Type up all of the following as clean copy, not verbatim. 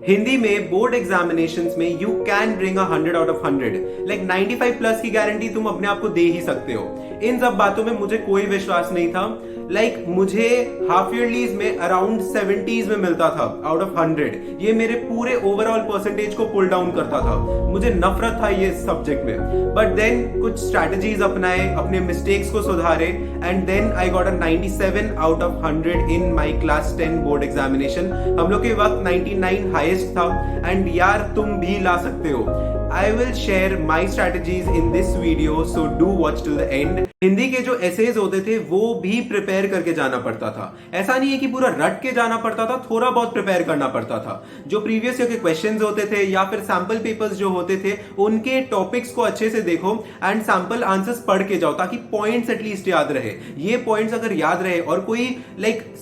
हिंदी में board examinations में you can bring 100 out of 100, like 95 plus की गारंटी तुम अपने आप को दे ही सकते हो। इन सब बातों में मुझे कोई विश्वास नहीं था। लाइक मुझे हाफ ईयरलीज में अराउंड 70s में मिलता था आउट ऑफ 100। ये मेरे पूरे ओवरऑल परसेंटेज को पुल डाउन करता था। मुझे नफरत था ये सब्जेक्ट में, बट देन कुछ स्ट्रैटेजीज अपनाए, अपने मिस्टेक्स को सुधारे, and then I got a 97 out of 100 in my class 10 board examination. हम लोग के वक्त 99 हाईएस्ट था, एंड यार तुम भी ला सकते हो। I will share my strategies in this video, so do watch till the end. Hindi के जो एसेज होते थे वो भी प्रिपेयर करके जाना पड़ता था। ऐसा नहीं है कि पूरा रट के जाना पड़ता था, थोड़ा बहुत प्रिपेयर करना पड़ता था। जो प्रीवियस ईयर के क्वेश्चंस होते थे या फिर सैंपल पेपर्स जो होते थे उनके टॉपिक्स को अच्छे से देखो एंड सैंपल आंसर्स पढ़ के जाओ, ताकि पॉइंट्स एटलीस्ट याद रहे। ये पॉइंट्स अगर याद रहे और कोई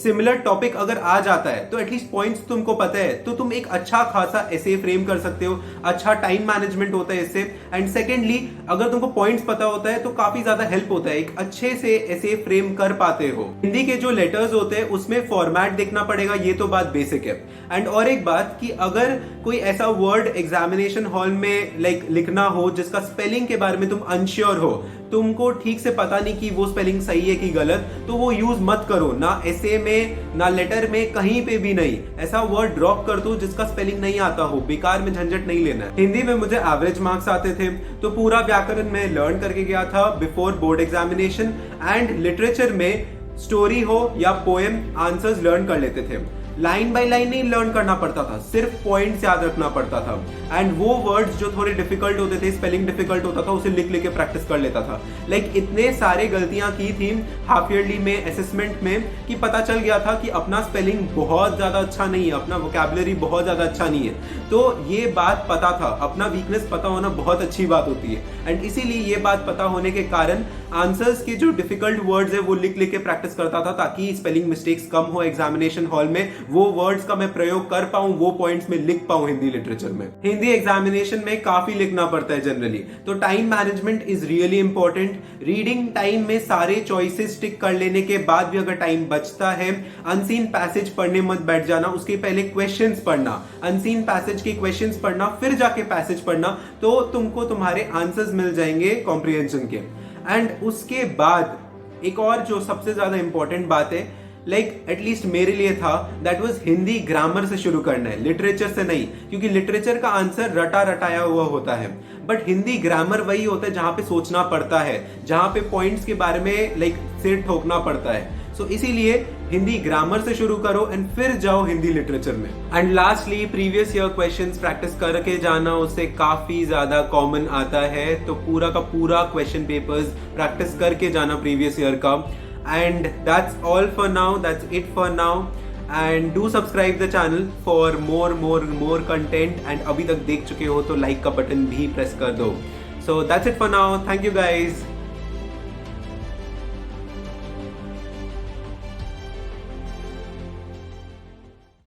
सिमिलर टॉपिक अगर आ जाता है तो एटलीस्ट पॉइंट्स तुमको पता है, तो तुम एक अच्छा खासा एसे फ्रेम कर सकते हो। अच्छा टाइम मैनेजमेंट होता है इससे। एंड सेकेंडली, अगर तुमको पॉइंट्स पता होता है तो काफी ज्यादा हेल्प होता है, एक अच्छे से ऐसे फ्रेम कर पाते हो। हिंदी के जो लेटर्स होते हैं उसमें फॉर्मेट देखना पड़ेगा, ये तो बात बेसिक है। एंड और एक बात कि अगर कोई ऐसा वर्ड एग्जामिनेशन हॉल में लिखना हो जिसका स्पेलिंग के बारे में तुम अनश्योर हो, तुमको ठीक से पता नहीं कि वो स्पेलिंग सही है कि गलत, तो वो यूज मत करो, ना एसे में ना लेटर में, कहीं पे भी नहीं। ऐसा वर्ड ड्रॉप कर दो जिसका स्पेलिंग नहीं आता हो, बेकार में झंझट नहीं लेना है। हिंदी में मुझे एवरेज मार्क्स आते थे, तो पूरा व्याकरण में लर्न करके गया था before board examination. And literature में स्टोरी हो या पोएम, आंसर्स लर्न कर लेते थे। लाइन बाय लाइन नहीं लर्न करना पड़ता था, सिर्फ पॉइंट्स याद रखना पड़ता था। एंड वो वर्ड्स जो थोड़े डिफिकल्ट होते थे, स्पेलिंग डिफिकल्ट होता था, उसे लिख लेके प्रैक्टिस कर लेता था। इतने सारे गलतियां की थी हाफ ईयरली में असेसमेंट में कि पता चल गया था कि अपना स्पेलिंग बहुत ज्यादा अच्छा नहीं है, अपना वोकैबुलरी बहुत ज्यादा अच्छा नहीं है। तो ये बात पता था, अपना वीकनेस पता होना बहुत अच्छी बात होती है। एंड इसीलिए ये बात पता होने के कारण आंसर्स के जो डिफिकल्ट वर्ड्स है वो लिख लिख के प्रैक्टिस करता था, ताकि स्पेलिंग मिस्टेक्स कम हो एग्जामिनेशन हॉल में, वो वर्ड्स का मैं प्रयोग कर पाऊं, वो पॉइंट्स में लिख पाऊं हिंदी लिटरेचर में। हिंदी एग्जामिनेशन में काफी लिखना पड़ता है जनरली, तो time management is really important. Reading time में सारे चॉइसेस टिक कर लेने के बाद भी अगर टाइम बचता है, अनसीन पैसेज पढ़ने मत बैठ जाना, उसके पहले क्वेश्चंस पढ़ना, अनसीन पैसेज के क्वेश्चंस पढ़ना, फिर जाके पैसेज पढ़ना, तो तुमको तुम्हारे आंसर्स मिल जाएंगे कॉम्प्रिहेंशन के। एंड उसके बाद एक और जो सबसे ज्यादा इंपॉर्टेंट बात है, एटलीस्ट मेरे लिए था, दैट वाज हिंदी ग्रामर से शुरू करना है, लिटरेचर से नहीं, क्योंकि लिटरेचर का आंसर रटा रटाया हुआ होता है, बट हिंदी ग्रामर वही होता है जहां पे सोचना पड़ता है, जहां पे पॉइंट्स के बारे में सिर ठोकना पड़ता है। सो इसीलिए हिंदी ग्रामर से शुरू करो एंड फिर जाओ हिंदी लिटरेचर में। And lastly, previous year questions practice करके जाना, उससे काफी ज्यादा कॉमन आता है, तो पूरा का पूरा क्वेश्चन पेपर्स प्रैक्टिस करके जाना प्रीवियस ईयर का। And that's all for now, that's it for now, and do subscribe the channel for more content, and अभी तक देख चुके हो तो like का बटन भी प्रेस कर दो। So that's it for now, thank you guys.